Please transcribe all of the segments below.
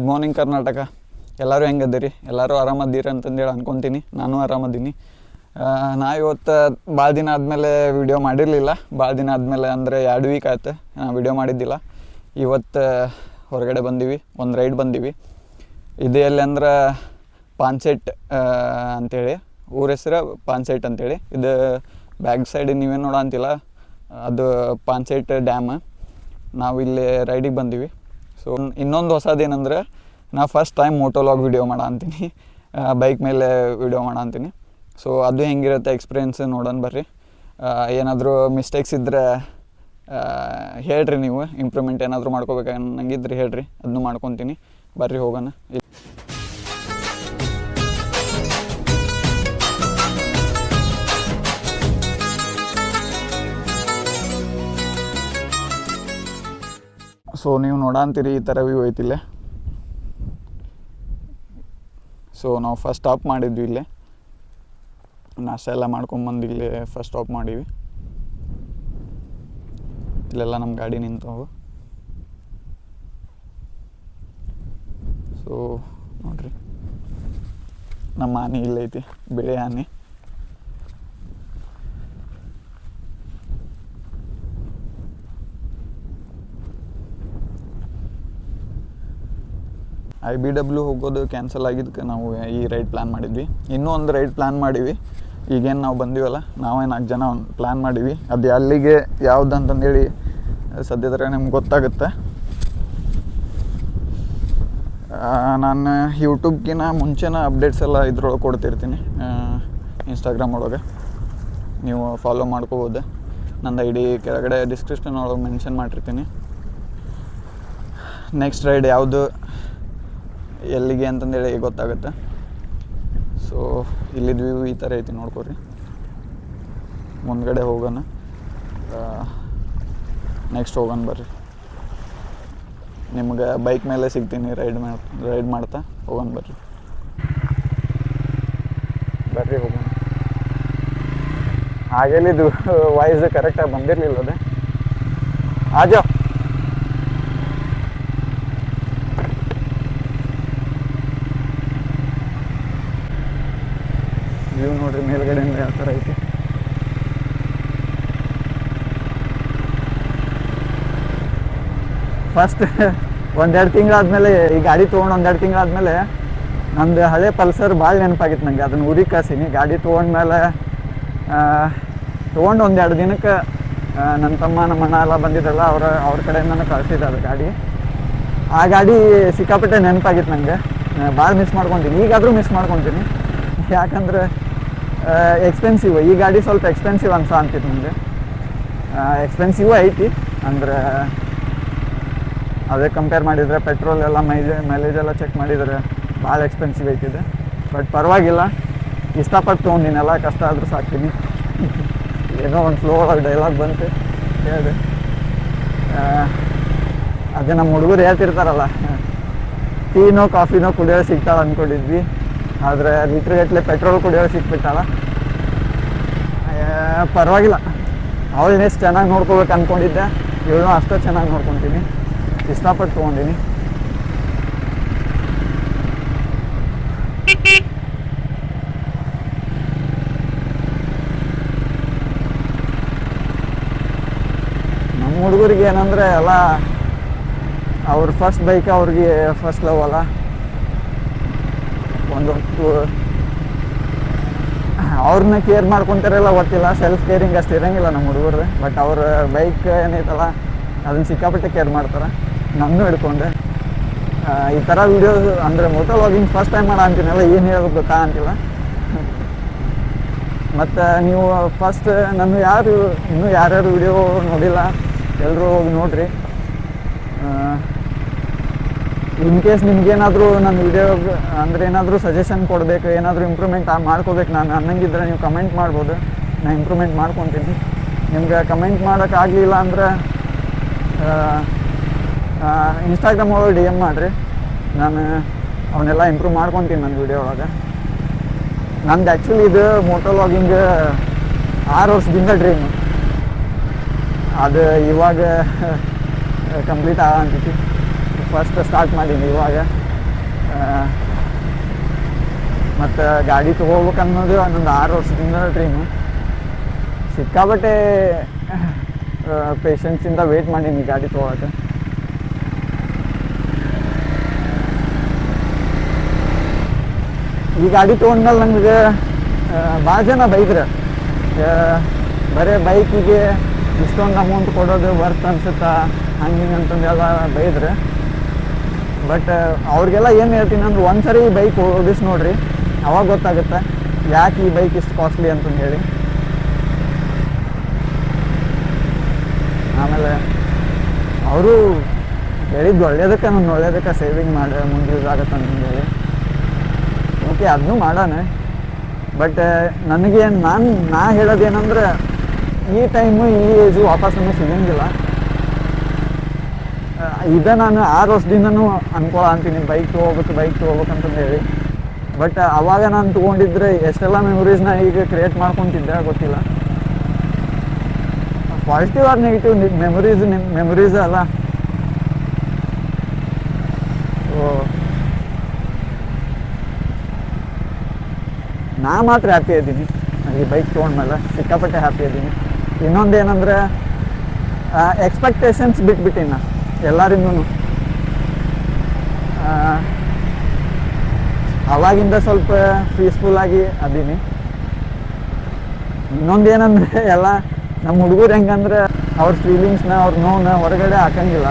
Good morning Karnataka. ಎಲ್ಲರೂ ಹೆಂಗದಿರಿ? ಎಲ್ಲರೂ ಆರಾಮದ್ದೀರಿ ಅಂತಂದೇಳಿ ಅನ್ಕೊತೀನಿ. ನಾನು ಆರಾಮದ್ದೀನಿ. ನಾ ಇವತ್ತು ಭಾಳ ದಿನ ಆದಮೇಲೆ ವಿಡಿಯೋ ಮಾಡಿರಲಿಲ್ಲ. ಭಾಳ ದಿನ ಆದಮೇಲೆ ಅಂದರೆ 2 ವೀಕ್ ಆಯ್ತು ವಿಡಿಯೋ ಮಾಡಿದ್ದಿಲ್ಲ. ಇವತ್ತು ಹೊರಗಡೆ ಬಂದೀವಿ, ಒಂದು ರೈಡ್ ಬಂದೀವಿ. ಇದು ಎಲ್ಲಿ ಅಂದ್ರೆ ಪಾನ್ಸೆಟ್ ಅಂಥೇಳಿ, ಊರ ಹೆಸರು ಪಾನ್ಸೆಟ್ ಅಂಥೇಳಿ. ಇದು ಬ್ಯಾಕ್ ಸೈಡ್ ನೀವೇನು ನೋಡೋ ಅಂತಿಲ್ಲ, ಅದು ಪಾನ್ಸೆಟ್ ಡ್ಯಾಮ್. ನಾವು ಇಲ್ಲಿ ರೈಡಿಗೆ ಬಂದೀವಿ. ಸೊ ಇನ್ನೊಂದು ಹೊಸದೇನೆಂದ್ರೆ, ನಾ ಫಸ್ಟ್ ಟೈಮ್ ಮೋಟೋಲಾಗ್ ವಿಡಿಯೋ ಅಂತೀನಿ, ಬೈಕ್ ಮೇಲೆ ವಿಡಿಯೋ ಅಂತೀನಿ. ಸೊ ಅದು ಹೆಂಗಿರುತ್ತೆ ಎಕ್ಸ್ಪೀರಿಯೆನ್ಸ್ ನೋಡೋಣ ಬರ್ರಿ. ಏನಾದರೂ ಮಿಸ್ಟೇಕ್ಸ್ ಇದ್ದರೆ ಹೇಳ್ರಿ, ನೀವು ಇಂಪ್ರೂವ್ಮೆಂಟ್ ಏನಾದರೂ ಮಾಡ್ಕೋಬೇಕನ್ನಂಗಿದ್ರೆ ಹೇಳ್ರಿ, ಅದನ್ನು ಮಾಡ್ಕೊತೀನಿ. ಬರ್ರಿ ಹೋಗೋಣ. ಸೊ ನೀವು ನೋಡಂತೀರಿ ಈ ಥರ ವ್ಯೂ ಐತಿಲ್ಲೇ. ಸೊ ನಾವು ಫಸ್ಟ್ ಸ್ಟಾಪ್ ಮಾಡಿದ್ವಿ ಇಲ್ಲೇ, ನಾಷ್ಟ ಎಲ್ಲ ಮಾಡ್ಕೊಂಬಂದು ಇಲ್ಲೇ ಫಸ್ಟ್ ಸ್ಟಾಪ್ ಮಾಡೀವಿ. ಇಲ್ಲೆಲ್ಲ ನಮ್ಮ ಗಾಡಿ ನಿಂತವು. ಸೊ ನೋಡ್ರಿ, ನಮ್ಮ ಆನೆ ಇಲ್ಲೈತಿ, ಬಿಳಿ ಆನೆ. IBW ಹೋಗೋದು ಕ್ಯಾನ್ಸಲ್ ಆಗಿದ್ದಕ್ಕೆ ನಾವು ಈ ರೈಡ್ ಪ್ಲ್ಯಾನ್ ಮಾಡಿದ್ವಿ. ಇನ್ನೂ ಒಂದು ರೈಡ್ ಪ್ಲ್ಯಾನ್ ಮಾಡೀವಿ. ಈಗೇನು ನಾವು ಬಂದೀವಲ್ಲ, ನಾವೇ 4 ಜನ ಒಂದು ಪ್ಲ್ಯಾನ್ ಮಾಡೀವಿ. ಅದು ಅಲ್ಲಿಗೆ ಯಾವ್ದು ಅಂತಂದೇಳಿ ಸದ್ಯದ್ರೆ ನಿಮ್ಗೆ ಗೊತ್ತಾಗುತ್ತೆ. ನಾನು ಯೂಟ್ಯೂಬ್ಗಿನ ಮುಂಚೆನ ಅಪ್ಡೇಟ್ಸ್ ಎಲ್ಲ ಇದ್ರೊಳಗೆ ಕೊಡ್ತಿರ್ತೀನಿ, ಇನ್ಸ್ಟಾಗ್ರಾಮ್ ಒಳಗೆ. ನೀವು ಫಾಲೋ ಮಾಡ್ಕೋಬೋದು. ನಂದು ID ಕೆಳಗಡೆ ಡಿಸ್ಕ್ರಿಪ್ಷನ್ ಒಳಗೆ ಮೆನ್ಷನ್ ಮಾಡಿರ್ತೀನಿ. ನೆಕ್ಸ್ಟ್ ರೈಡ್ ಯಾವುದು, ಎಲ್ಲಿಗೆ ಅಂತಂದೇಳಿ ಗೊತ್ತಾಗುತ್ತೆ. ಸೊ ಇಲ್ಲಿದ್ದು ವ್ಯೂ ಈ ಥರ ಐತಿ, ನೋಡ್ಕೊರಿ. ಮುಂದ್ಗಡೆ ಹೋಗೋಣ, ನೆಕ್ಸ್ಟ್ ಹೋಗೋಣ ಬರ್ರಿ. ನಿಮ್ಗೆ ಬೈಕ್ ಮೇಲೆ ಸಿಗ್ತೀನಿ, ರೈಡ್ ಮಾಡ್ತಾ ಹೋಗೋಣ ಬರ್ರಿ. ಹೋಗೋಣ. ಹಾಗೆಲ್ಲಿದ್ದು ವಾಯ್ಸ್ ಕರೆಕ್ಟಾಗಿ ಬಂದಿರಲಿಲ್ಲ ಅದೇ. ಆಜೋ ವ್ಯೂ ನೋಡ್ರಿ ಮೇಲ್ಗಡೆಯಿಂದ ಯಾವ ಥರ ಐತಿ. ಫಸ್ಟ್ 1-2 ತಿಂಗಳಾದ್ಮೇಲೆ ಈ ಗಾಡಿ ತೊಗೊಂಡು 1-2 ತಿಂಗಳಾದ್ಮೇಲೆ ನಂದು ಹಳೆ ಪಲ್ಸರ್ ಭಾಳ ನೆನಪಾಗಿತ್ತು ನನಗೆ. ಅದನ್ನು ಊರಿಗೆ ಕಳ್ಸೀನಿ. ಗಾಡಿ ತೊಗೊಂಡ್ಮೇಲೆ ತೊಗೊಂಡು 1-2 ದಿನಕ್ಕೆ ನನ್ನ ತಮ್ಮ ನಮ್ಮ ಅಣ್ಣ ಎಲ್ಲ ಬಂದಿದ್ದಲ್ಲ, ಅವ್ರ ಕಡೆಯಿಂದನೂ ಕಳಿಸಿದ್ದೆ ಅದು ಗಾಡಿ. ಆ ಗಾಡಿ ಸಿಕ್ಕಾಪಟ್ಟೆ ನೆನಪಾಗಿತ್ತು ನನಗೆ. ಭಾಳ ಮಿಸ್ ಮಾಡ್ಕೊತೀನಿ, ಈಗಾದರೂ ಮಿಸ್ ಮಾಡ್ಕೊತೀನಿ. ಯಾಕಂದರೆ ಎಕ್ಸ್ಪೆನ್ಸಿವ್, ಈ ಗಾಡಿ ಸ್ವಲ್ಪ ಎಕ್ಸ್ಪೆನ್ಸಿವ್ ಅಂತಿತ್ತು ನನಗೆ. ಎಕ್ಸ್ಪೆನ್ಸಿವ್ ಐತಿ ಅಂದರೆ, ಅದೇ ಕಂಪೇರ್ ಮಾಡಿದರೆ ಪೆಟ್ರೋಲ್ ಎಲ್ಲ ಮೈಲೇಜ್ ಎಲ್ಲ ಚೆಕ್ ಮಾಡಿದರೆ ಭಾಳ ಎಕ್ಸ್ಪೆನ್ಸಿವ್ ಐತಿದೆ. ಬಟ್ ಪರವಾಗಿಲ್ಲ, ಇಷ್ಟಪಟ್ಟು ತೊಗೊಂಡಿನೆಲ್ಲ, ಕಷ್ಟ ಆದರೂ ಸಾಕ್ತೀನಿ. ಏನೋ ಒಂದು ಫ್ಲೋ ಒಳಗೆ ಡೈಲಾಗ್ ಬಂತು ಹೇಳಿದೆ. ಅದೇ ನಮ್ಮ ಹುಡುಗರು ಹೇಳ್ತಿರ್ತಾರಲ್ಲ, ಟೀನೋ ಕಾಫಿನೋ ಕುಡಿಯೋದು ಸಿಗ್ತಾಳೆ ಅಂದ್ಕೊಂಡಿದ್ವಿ, ಆದರೆ ಲೀಟ್ರ್ಗಟ್ಟಲೆ ಪೆಟ್ರೋಲ್ ಕುಡಿಯೋದು ಸಿಕ್ಬಿಟ್ಟಾಳ. ಪರವಾಗಿಲ್ಲ, ಅವಳನ್ನೇ ಚೆನ್ನಾಗಿ ನೋಡ್ಕೋಬೇಕು ಅಂದ್ಕೊಂಡಿದ್ದೆ, ಇವಳನ್ನೂ ಅಷ್ಟೇ ಚೆನ್ನಾಗಿ ನೋಡ್ಕೊತೀನಿ. ಇಷ್ಟಪಟ್ಟು ತೊಗೊಂಡಿನಿ. ನಮ್ಮ ಹುಡುಗರಿಗೆ ಏನಂದರೆ ಎಲ್ಲ ಅವ್ರ ಫಸ್ಟ್ ಬೈಕ್, ಅವ್ರಿಗೆ ಫಸ್ಟ್ ಲವ್ ಅಲ್ಲ. ಅವ್ರನ್ನ ಕೇರ್ ಮಾಡ್ಕೊತಾರಲ್ಲ ಗೊತ್ತಿಲ್ಲ, ಸೆಲ್ಫ್ ಕೇರಿಂಗ್ ಅಷ್ಟು ಇರೋಂಗಿಲ್ಲ ನಮ್ಮ ಹುಡುಗರು. ಬಟ್ ಅವ್ರ ಬೈಕ್ ಏನೈತಲ್ಲ, ಅದನ್ನು ಸಿಕ್ಕಾಪಟ್ಟೆ ಕೇರ್ ಮಾಡ್ತಾರೆ, ನನ್ನೂ ಹಿಡ್ಕೊಂಡೆ. ಈ ಥರ ವೀಡಿಯೋಸ್ ಅಂದರೆ ಮೋಟೋ ವ್ಲಾಗಿಂಗ್ ಫಸ್ಟ್ ಟೈಮ್ ಅಂತೀನಲ್ಲ, ಏನು ಹೇಳ್ಬೇಕು ಗೊತ್ತಾ ಅಂತಿಲ್ಲ. ಮತ್ತು ನೀವು ಫಸ್ಟ್ ನನ್ನ ಇನ್ನೂ ಯಾರ್ಯಾರು ವೀಡಿಯೋ ನೋಡಿಲ್ಲ ಎಲ್ಲರೂ ಹೋಗಿ ನೋಡಿರಿ. ಇನ್ ಕೇಸ್ ನಿಮ್ಗೇನಾದರೂ ನನ್ನ ವೀಡಿಯೋ ಅಂದರೆ ಏನಾದರೂ ಸಜೆಷನ್ ಕೊಡಬೇಕು, ಏನಾದರೂ ಇಂಪ್ರೂವ್ಮೆಂಟ್ ಮಾಡ್ಕೋಬೇಕು ನಾನು ಅನ್ನಂಗಿದ್ರೆ ನೀವು ಕಮೆಂಟ್ ಮಾಡ್ಬೋದು, ನಾನು ಇಂಪ್ರೂವ್ಮೆಂಟ್ ಮಾಡ್ಕೊತೀನಿ. ನಿಮ್ಗೆ ಕಮೆಂಟ್ ಮಾಡೋಕ್ಕಾಗಲಿಲ್ಲ ಅಂದರೆ ಇನ್ಸ್ಟಾಗ್ರಾಮ್ ಒಳಗೆ DM ಮಾಡಿರಿ, ನಾನು ಅವನ್ನೆಲ್ಲ ಇಂಪ್ರೂವ್ ಮಾಡ್ಕೊತೀನಿ ನನ್ನ ವೀಡಿಯೋ ಒಳಗೆ. ನಂದು ಆ್ಯಕ್ಚುಲಿ ಇದು ಮೋಟೋ ವ್ಲಾಗಿಂಗ್ 6 ವರ್ಷದಿಂದ ಡ್ರೀಮ್. ಅದು ಇವಾಗ ಕಂಪ್ಲೀಟ್ ಆಗಂತೈತಿ. ಫಸ್ಟ್ ಸ್ಟಾರ್ಟ್ ಮಾಡೀನಿ ಇವಾಗ. ಮತ್ತು ಗಾಡಿ ತೊಗೋಬೇಕು ಅನ್ನೋದು ಒಂದೊಂದು 6 ವರ್ಷದಿಂದ ಡ್ರೀಮು. ಸಿಕ್ಕಾಬಟ್ಟೆ ಪೇಷನ್ಸಿಂದ ವೆಯ್ಟ್ ಮಾಡೀನಿ ಗಾಡಿ ತೊಗೊಳಕ್ಕೆ. ಈ ಗಾಡಿ ತೊಗೊಂಡ್ಮೇಲೆ ನನಗೆ ಭಾಳ ಜನ ಬೈದ್ರೆ, ಬರೀ ಬೈಕಿಗೆ ಇಷ್ಟೊಂದು ಅಮೌಂಟ್ ಕೊಡೋದು ವರ್ತ್ ಅನ್ಸುತ್ತಾ ಹಂಗೆ ಹಿಂಗೆ ಅಂತಂದೆಲ್ಲ ಬೈದ್ರೆ. ಬಟ್ ಅವ್ರಿಗೆಲ್ಲ ಏನು ಹೇಳ್ತೀನಿ ಅಂದ್ರೆ ಒಂದ್ಸರಿ ಈ ಬೈಕ್ ಓಡಿಸಿ ನೋಡ್ರಿ, ಅವಾಗ ಗೊತ್ತಾಗುತ್ತೆ ಯಾಕೆ ಈ ಬೈಕ್ ಇಷ್ಟು ಕಾಸ್ಟ್ಲಿ ಅಂತಂದು ಹೇಳಿ. ಆಮೇಲೆ ಅವರು ಹೇಳಿದ್ದು ಒಳ್ಳೇದಕ್ಕೆ, ನಾನು ಒಳ್ಳೇದಕ್ಕೆ ಸೇವಿಂಗ್ ಮಾಡಿ ಮುಂದೆ ಯೂಸ್ ಆಗುತ್ತೆ ಅಂತಂದು ಹೇಳಿ. ಓಕೆ, ಅದನ್ನೂ ಮಾಡೋಣ. ಬಟ್ ನನಗೆ ನಾ ಹೇಳೋದೇನಂದ್ರೆ ಈ ಟೈಮು ಈ ಏಜು ವಾಪಸ್ ನಮಗೆ ಸಿಗಂಗಿಲ್ಲ. ಇದೇ ನಾನು 6 ವರ್ಷದಿಂದನೂ ಅಂತೀನಿ ಬೈಕ್ ತೊಗೋಬೇಕಂತಂದು ಹೇಳಿ. ಬಟ್ ಅವಾಗ ನಾನು ತೊಗೊಂಡಿದ್ರೆ ಎಷ್ಟೆಲ್ಲ ಮೆಮೊರೀಸ್ನ ಈಗ ಕ್ರಿಯೇಟ್ ಮಾಡ್ಕೊತಿದ್ದೆ ಗೊತ್ತಿಲ್ಲ. ಪಾಸಿಟಿವ್ ಆರ್ ನೆಗೆಟಿವ್ ಮೆಮೊರೀಸ್ ಅಲ್ಲ. ಸೊ ನಾ ಮಾತ್ರ ಹ್ಯಾಪಿ ಇದ್ದೀನಿ ಈ ಬೈಕ್ ತೊಗೊಂಡ್ಮೇಲೆ, ಸಿಕ್ಕಾಪಟ್ಟೆ ಹ್ಯಾಪಿ ಇದ್ದೀನಿ. ಇನ್ನೊಂದೇನೆಂದರೆ ಎಕ್ಸ್ಪೆಕ್ಟೇಷನ್ಸ್ ಬಿಟ್ಬಿಟ್ಟಿನ ಎಲ್ಲರಿಂದೂ. ಅವಾಗಿಂದ ಸ್ವಲ್ಪ ಪೀಸ್ಫುಲ್ಲಾಗಿ ಅದೀನಿ. ಇನ್ನೊಂದೇನೆಂದರೆ ಎಲ್ಲ ನಮ್ಮ ಹುಡುಗರು ಹೆಂಗಂದ್ರೆ ಅವ್ರ ಫೀಲಿಂಗ್ಸ್ನ, ಅವ್ರ ನೋವನ್ನ ಹೊರಗಡೆ ಹಾಕಂಗಿಲ್ಲ,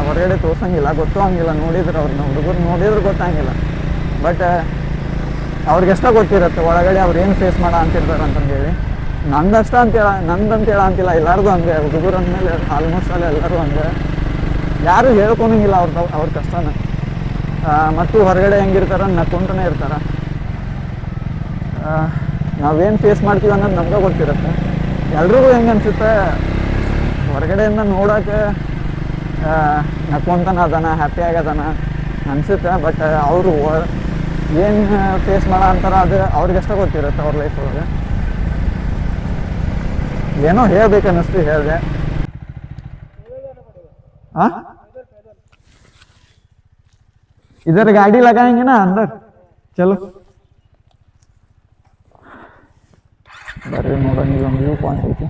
ಹೊರಗಡೆ ತೋರ್ಸಂಗಿಲ್ಲ, ಗೊತ್ತಾಗಂಗಿಲ್ಲ. ನೋಡಿದ್ರೆ ಅವ್ರನ್ನ ಹುಡುಗರು ನೋಡಿದ್ರೆ ಗೊತ್ತಾಗಿಲ್ಲ. ಬಟ್ ಅವ್ರಿಗೆಷ್ಟ ಗೊತ್ತಿರುತ್ತೆ ಒಳಗಡೆ ಅವ್ರು ಏನು ಫೇಸ್ ಮಾಡೋ ಅಂತಿರ್ತಾರೆ ಅಂತಂದೇಳಿ. ನಂದಂತೇಳ ಅಂತಿಲ್ಲ, ಎಲ್ಲರಿಗೂ ಹಂಗೆ. ಹುಡುಗರು ಅಂದಮೇಲೆ ಆಲ್ಮೋಸ್ಟ್ ಅಲ್ಲಿ ಎಲ್ಲರೂ ಹಂಗೆ, ಯಾರು ಹೇಳ್ಕೊಳಂಗಿಲ್ಲ ಅವ್ರ ಕಷ್ಟನ. ಮತ್ತು ಹೊರಗಡೆ ಹೆಂಗಿರ್ತಾರೆ ನಕ್ಕೊಂತಾನೆ ಇರ್ತಾರೆ. ನಾವೇನು ಫೇಸ್ ಮಾಡ್ತೀವಿ ಅನ್ನೋದು ನಮ್ಗೆ ಗೊತ್ತಿರುತ್ತೆ. ಎಲ್ರಿಗೂ ಹೆಂಗೆ ಅನಿಸುತ್ತೆ ಹೊರಗಡೆಯಿಂದ ನೋಡೋಕೆ ನಕ್ಕೊಂತಾನೆ ಅದಾನ, ಹ್ಯಾಪಿ ಆಗದಾನ ಅನಿಸುತ್ತೆ. ಬಟ್ ಅವರು ಏನು ಫೇಸ್ ಮಾಡೋ ಅಂತಾರ ಅದು ಅವ್ರಿಗಷ್ಟ ಗೊತ್ತಿರುತ್ತೆ ಅವ್ರ ಲೈಫ್ ಒಳಗೆ. ಏನೋ ಹೇಳ್ಬೇಕನ್ನಿಸ್ತು, ಹೇಳಿದೆ. हाँ इधर गाड़ी लगाएंगे ना अंदर, चलो ಬರ್ರಿ ನೋಡೋಣ. ಇಲ್ಲೊಂದು ವ್ಯೂ ಪಾಯಿಂಟ್ ಐತಿ.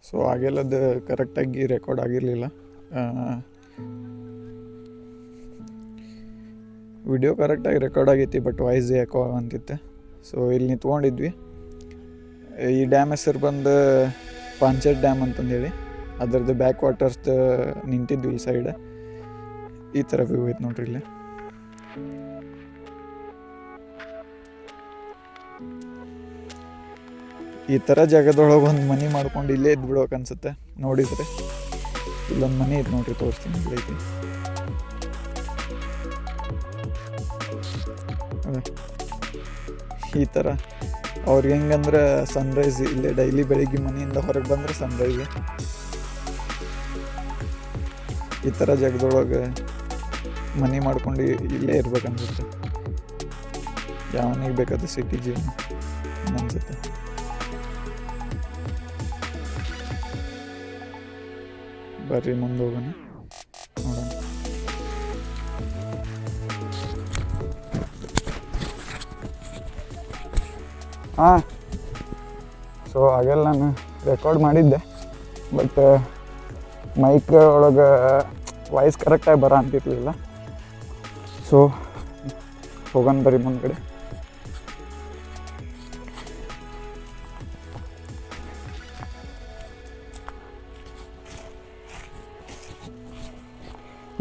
ಸೊ ಆಗೆಲ್ಲದು ಕರೆಕ್ಟಾಗಿ ರೆಕಾರ್ಡ್ ಆಗಿರಲಿಲ್ಲ. ವಿಡಿಯೋ ಕರೆಕ್ಟಾಗಿ ರೆಕಾರ್ಡ್ ಆಗೈತಿ, ಬಟ್ ವಾಯ್ಸ್ ಯಾಕೋ ಅಂತಿತ್ತು. ಸೊ ಇಲ್ಲಿ ನಿಂತ್ಕೊಂಡಿದ್ವಿ. ಈ ಡ್ಯಾಮ್ ಹೆಸರು ಬಂದು ಪಾಂಚೆಟ್ ಡ್ಯಾಮ್ ಅಂತಂದೇಳಿ. ಅದರದ್ದು ಬ್ಯಾಕ್ ವಾಟರ್ಸ್ದು ನಿಂತಿದ್ವಿ ಇಲ್ಲಿ ಸೈಡ್. ಈ ಥರ ವ್ಯೂ ಐತೆ ನೋಡ್ರಿ ಇಲ್ಲಿ. ಈ ಥರ ಜಾಗದೊಳಗೆ ಒಂದು ಮನೆ ಮಾಡ್ಕೊಂಡು ಇಲ್ಲೇ ಇದ್ದು ಬಿಡೋಕೆ ಅನ್ಸುತ್ತೆ. ನೋಡಿದರೆ ಇಲ್ಲೊಂದು ಮನೆ ಐತೆ ನೋಡ್ರಿ, ತೋರಿಸ್ತೀನಿ. ಇಲ್ಲೈತಿ ಈ ಥರ. ಅವ್ರಿಗೆ ಹೆಂಗಂದ್ರೆ ಸನ್ರೈಸ್ ಇಲ್ಲೇ ಡೈಲಿ ಬೆಳಿಗ್ಗೆ ಮನೆಯಿಂದ ಹೊರಗೆ ಬಂದರೆ ಸನ್ರೈಸ್. ಈ ಥರ ಜಾಗದೊಳಗೆ ಮನೆ ಮಾಡ್ಕೊಂಡು ಇಲ್ಲೇ ಇರ್ಬೇಕನ್ಸುತ್ತೆ. ಯಾವನಿಗೆ ಬೇಕಾದ ಸಿಟಿ ಜೀವನ ಅನ್ಸುತ್ತೆ. ಬರ್ರಿ ಮುಂದೆ ಹೋಗೋಣ, ನೋಡೋಣ. ಹಾಂ, ಸೊ ಹಾಗೆಲ್ಲ ನಾನು ರೆಕಾರ್ಡ್ ಮಾಡಿದ್ದೆ, ಬಟ್ ಮೈಕ್ ಒಳಗೆ ವಾಯ್ಸ್ ಕರೆಕ್ಟಾಗಿ ಬರೋ ಅಂತಿರ್ಲಿಲ್ಲ. ಸೊ ಹೋಗೋಣ ಬರ್ರಿ ಮುಂದ್ಗಡೆ.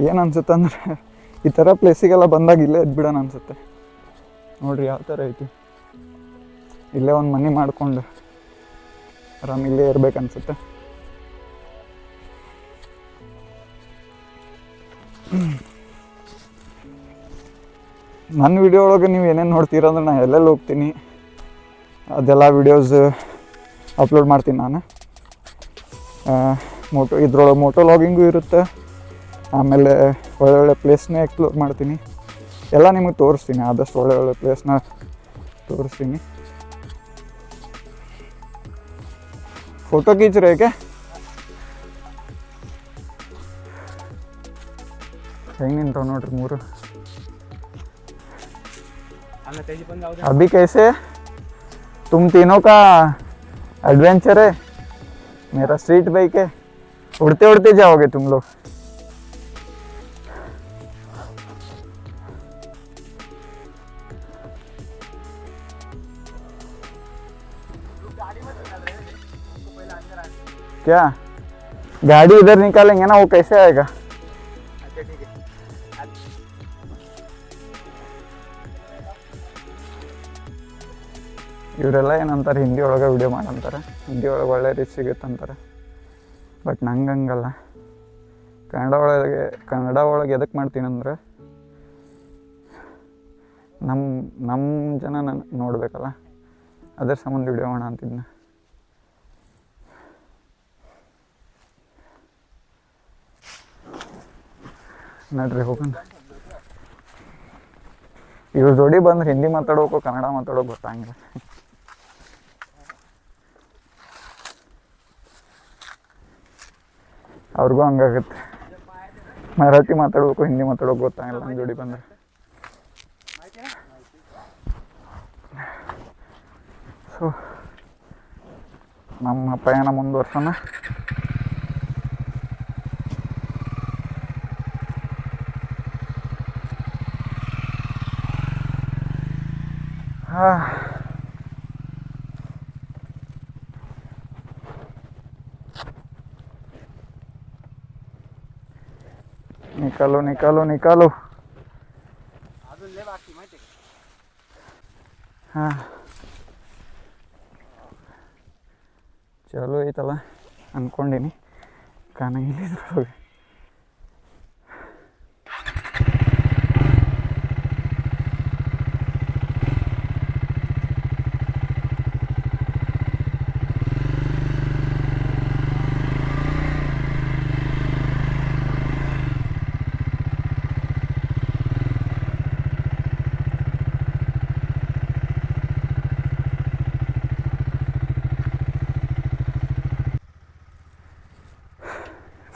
ಏನು ಅನ್ಸುತ್ತೆ ಅಂದ್ರೆ ಈ ಥರ ಪ್ಲೇಸಿಗೆಲ್ಲ ಬಂದಾಗ ಇಲ್ಲೇ ಎದ್ಬಿಡೋಣ ಅನ್ಸುತ್ತೆ. ನೋಡ್ರಿ ಯಾವ ಥರ ಐತಿ. ಇಲ್ಲೇ ಒಂದು ಮನೆ ಮಾಡ್ಕೊಂಡು ಆರಾಮ ಇಲ್ಲೇ ಇರ್ಬೇಕನ್ಸುತ್ತೆ. ನನ್ನ ವಿಡಿಯೋ ಒಳಗೆ ನೀವು ಏನೇನು ನೋಡ್ತೀರ ಅಂದ್ರೆ ನಾನು ಎಲ್ಲೆಲ್ಲಿ ಹೋಗ್ತೀನಿ ಅದೆಲ್ಲ ವಿಡಿಯೋಸ್ ಅಪ್ಲೋಡ್ ಮಾಡ್ತೀನಿ ನಾನು. ಇದ್ರೊಳಗೆ ಮೋಟೋ ಲಾಗಿಂಗು ಇರುತ್ತೆ. ಆಮೇಲೆ ಒಳ್ಳೊಳ್ಳೆ ಪ್ಲೇಸ್ನೇ ಎಕ್ಸ್ಪ್ಲೋರ್ ಮಾಡ್ತೀನಿ. ಎಲ್ಲ ನಿಮಗೆ ತೋರಿಸ್ತೀನಿ, ಆದಷ್ಟು ಒಳ್ಳೊಳ್ಳೆ ಪ್ಲೇಸ್ನ ತೋರಿಸ್ತೀನಿ. ಫೋಟೋ ಖೀಚ್ರಿ ಏಕೆ ಹೆಂಗೆ ನಿಂತಾವ ನೋಡ್ರಿ ಮೂರು. अभी कैसे तुम तीनों का एडवेंचर है, मेरा स्ट्रीट बाइक है, उड़ते उड़ते जाओगे तुम लोग. क्या गाड़ी इधर निकालेंगे ना, वो कैसे आएगा? ಇವರೆಲ್ಲ ಏನಂತಾರೆ ಹಿಂದಿ ಒಳಗೆ ವಿಡಿಯೋ ಮಾಡಂತಾರೆ, ಹಿಂದಿ ಒಳಗೆ ಒಳ್ಳೆ ರೀಚ್ ಸಿಗುತ್ತೆ ಅಂತಾರೆ. ಬಟ್ ನಂಗೆ ಹಂಗಲ್ಲ. ಕನ್ನಡ ಒಳಗೆ ಎದಕ್ಕೆ ಮಾಡ್ತೀನಿ ಅಂದರೆ ನಮ್ಮ ಜನ ನೋಡಬೇಕಲ್ಲ, ಅದ್ರ ಸಂಬಂಧ ವಿಡಿಯೋ ಮಾಡೋಣ ಅಂತಿದ್ನ. ನಡ್ರಿ ಹೋಗೋಣ. ಇವ್ರ ಜೋಡಿ ಬಂದ್ರೆ ಹಿಂದಿ ಮಾತಾಡೋಕು ಕನ್ನಡ ಮಾತಾಡೋಕೆ ಗೊತ್ತಾಗಿಲ್ಲ. ಅವ್ರಿಗೂ ಹಂಗಾಗುತ್ತೆ. ಮರಾಠಿ ಮಾತಾಡ್ಬೇಕು, ಹಿಂದಿ ಮಾತಾಡೋಕೆ ಗೊತ್ತಾಗಿಲ್ಲ ನಮ್ಮ ಜೋಡಿ ಬಂದರೆ. ಸೊ ನಮ್ಮ ಪಯಣ ಮುಂದುವರ್ಸೋಣ. निकालो निकालो निकालो. ಹಾಂ ಚಲೋ ಐತಲ್ಲ ಅಂದ್ಕೊಂಡೀನಿ. ಕಾಣಂಗಿಲ್ಲ ಇದ್ರೊಳಗೆ.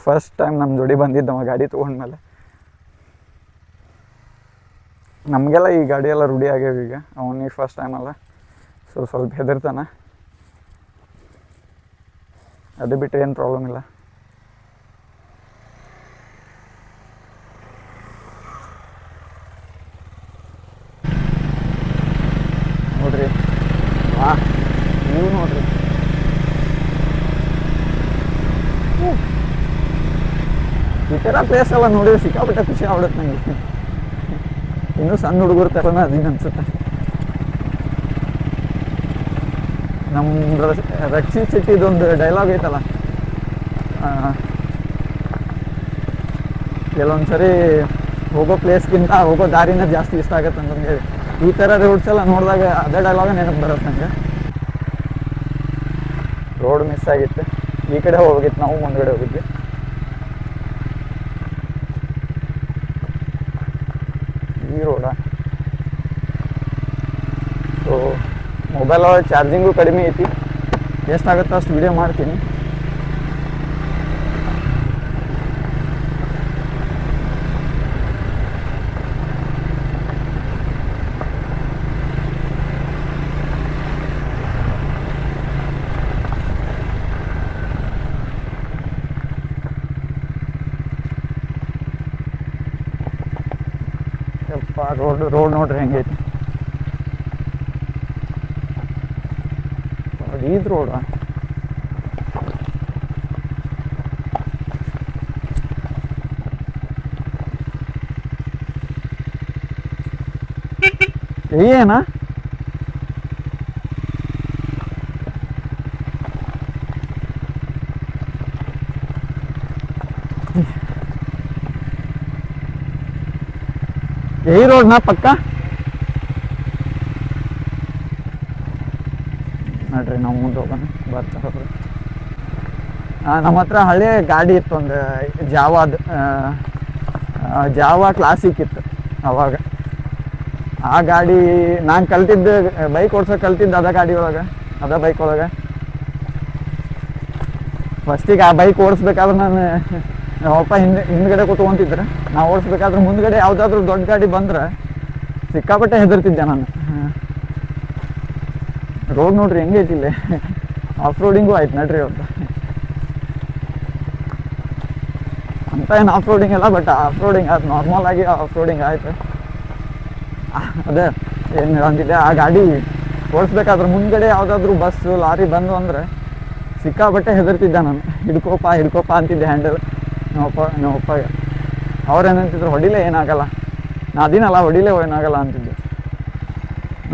ಫಸ್ಟ್ ಟೈಮ್ ನಮ್ಮ ಜೋಡಿ ಬಂದಿದ್ದವ ಗಾಡಿ ತೊಗೊಂಡ್ಮೇಲೆ. ನಮಗೆಲ್ಲ ಈ ಗಾಡಿ ಎಲ್ಲ ರೂಢಿ ಆಗ್ಯಾವ ಈಗ, ಅವನಿಗೆ ಫಸ್ಟ್ ಟೈಮ್ ಅಲ್ಲ, ಸೊ ಸ್ವಲ್ಪ ಹೆದರ್ತಾನೆ. ಅದು ಬಿಟ್ಟರೆ ಏನು ಪ್ರಾಬ್ಲಮ್ ಇಲ್ಲ. ನೋಡ್ರಿ ಹಾಂ ನೀವು ನೋಡ್ರಿ, ಈ ಥರ ಪ್ಲೇಸ್ ಎಲ್ಲ ನೋಡಿದ್ರೆ ಸಿಕ್ಕಾಪಟ್ಟೆ ಖುಷಿ ಆಗ್ಬಿಡುತ್ತೆ ನನಗೆ. ಇನ್ನೂ ಸಣ್ಣ ಹುಡುಗರ ಥರನ ಅದೇನು ಅನ್ಸುತ್ತೆ. ನಮ್ಮ ರಕ್ಷಿತ್ ಶೆಟ್ಟಿದೊಂದು ಡೈಲಾಗ್ ಐತಲ್ಲ, ಕೆಲವೊಂದು ಸರಿ ಹೋಗೋ ಪ್ಲೇಸ್ಗಿಂತ ಹೋಗೋ ದಾರಿನ ಜಾಸ್ತಿ ಇಷ್ಟ ಆಗುತ್ತೆ ಅಂತಂದು ಹೇಳಿ. ಈ ಥರ ರೋಡ್ಸ್ ಎಲ್ಲ ನೋಡಿದಾಗ ಅದೇ ಡೈಲಾಗ ನೆನಪು ಬರುತ್ತೆ ನನಗೆ. ರೋಡ್ ಮಿಸ್ ಆಗಿತ್ತು, ಈ ಕಡೆ ಹೋಗಿತ್ತು, ನಾವು ಮುಂದ್ಗಡೆ ಹೋಗಿದ್ವಿ. ಈ ರೋಡ. ಸೊ ಮೊಬೈಲ್ ಒಳಗೆ ಚಾರ್ಜಿಂಗು ಕಡಿಮೆ ಐತಿ, ಎಷ್ಟಾಗುತ್ತೋ ಅಷ್ಟು ವಿಡಿಯೋ ಮಾಡ್ತೀನಿ. ಯಪ್ಪ ರೋಡ್ ನೋಡ್ರಿ ಹೆಂಗೈತಿ. ಇದು ರೋಡ ಏನ यही रोड ना पक्का ನೋಡ್ರಿ ನಾವು ಮುಂದೆ ಹೋಗೋಣ ಬರ್ತಾರೆ. ನಮ್ಮ ಹತ್ರ ಹಳೆ ಗಾಡಿ ಇತ್ತು, ಒಂದು ಜಾವಾ ಕ್ಲಾಸಿಕ್ ಇತ್ತು ಅವಾಗ. ಆ ಗಾಡಿ ನಾನು ಕಲ್ತಿದ್ದು ಬೈಕ್ ಓಡ್ಸೋಕೆ ಕಲ್ತಿದ್ದು ಅದ ಬೈಕ್ ಒಳಗೆ. ಫಸ್ಟಿಗೆ ಆ ಬೈಕ್ ಓಡಿಸ್ಬೇಕಾದ್ರೆ ನಮ್ಮಪ್ಪ ಹಿಂದ್ಗಡೆ ಕೂತ್ಕೊಂತಿದ್ರೆ ನಾವು ಓಡಿಸ್ಬೇಕಾದ್ರೆ ಮುಂದ್ಗಡೆ ಯಾವುದಾದ್ರೂ ದೊಡ್ಡ ಗಾಡಿ ಬಂದ್ರೆ ಸಿಕ್ಕಾಪಟ್ಟೆ ಹೆದರ್ತಿದ್ದೆ ನಾನು. ರೋಡ್ ನೋಡ್ರಿ ಹೆಂಗೈತಿ ಇಲ್ಲಿ, ಆಫ್ ರೋಡಿಂಗು ಆಯ್ತು ನಡ್ರಿ ಇವತ್ತು. ಅಂತ ಏನು ಆಫ್ ರೋಡಿಂಗ್ ಅಲ್ಲ, ಬಟ್ ಆಫ್ ರೋಡಿಂಗ್ ಆಯ್ತು, ನಾರ್ಮಲ್ ಆಗಿ ಆಫ್ ರೋಡಿಂಗ್ ಆಯ್ತು. ಅದೇ ಏನು ಹೇಳಂತಿದ್ದೆ, ಆ ಗಾಡಿ ಓಡಿಸ್ಬೇಕಾದ್ರೆ ಮುಂದ್ಗಡೆ ಯಾವುದಾದ್ರೂ ಬಸ್ಸು ಲಾರಿ ಬಂದು ಅಂದರೆ ಸಿಕ್ಕಾಪಟ್ಟೆ ಹೆದರ್ತಿದ್ದೆ ನಾನು. ಹಿಡ್ಕೋಪ ಅಂತಿದ್ದೆ ಹ್ಯಾಂಡಲ್ ನಮ್ಮಪ್ಪಗೆ. ಅವ್ರೇನಂತಿದ್ರು ಹೊಡಿಲೇ ಏನಾಗಲ್ಲ, ನಾ ಅದಿನಲ್ಲ ಹೊಡಿಲೇ ಏನಾಗಲ್ಲ ಅಂತಿದ್ದೆ.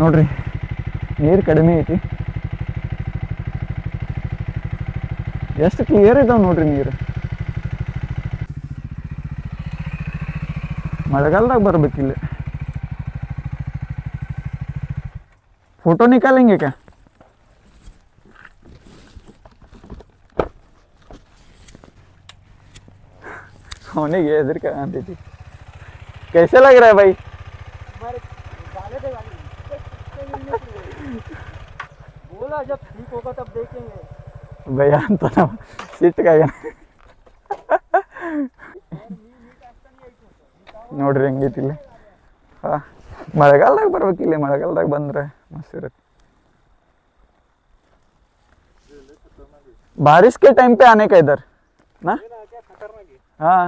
ನೋಡ್ರಿ ನೀರು ಕಡಿಮೆ ಐತಿ, ಎಷ್ಟು ಕ್ಲಿಯರ್ ಇದಾವೆ ನೋಡ್ರಿ ನೀರು. ಮಳೆಗಾಲದಾಗ ಬರ್ಬೇಕಿಲ್ಲಿ. ಫೋಟೋ ನಿಕಾಲೆಂಗೆ क्या ಅವನಿಗೆ ಹೆದರಿಕೆ ಅಂತೈತಿ. कैसे लग रहा है भाई? बोला जब ठीक होगा तब देखेंगे भैया तो ना सीट का ನೋಡ್ರಿ ಹೆಂಗೈತಿ ಇಲ್ಲಿ. ಹಾಂ, ಮಳೆಗಾಲದಾಗ ಬರ್ಬೇಕಿಲ್ಲ, ಮಳೆಗಾಲದಾಗ ಬಂದ್ರೆ ಮಸ್ತ್ ಇರುತ್ತೆ. बारिश के टाइम पे आने का इधर ना. हाँ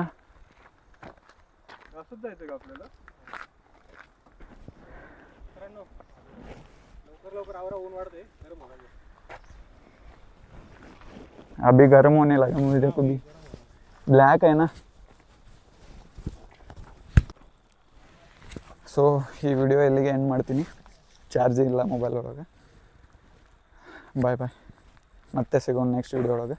अभी गर्म होने लगा मुझे को भी. ब्लैक है ना. ಸೊ ಈ ವಿಡಿಯೋ ಎಲ್ಲಿಗೆ ಎಂಡ್ ಮಾಡ್ತೀನಿ, ಚಾರ್ಜ್ ಇಲ್ಲ ಮೊಬೈಲ್ ಒಳಗೆ. ಬಾಯ್ ಮತ್ತೆ ಸಿಗೋಣ ನೆಕ್ಸ್ಟ್ ವಿಡಿಯೋ ಒಳಗೆ.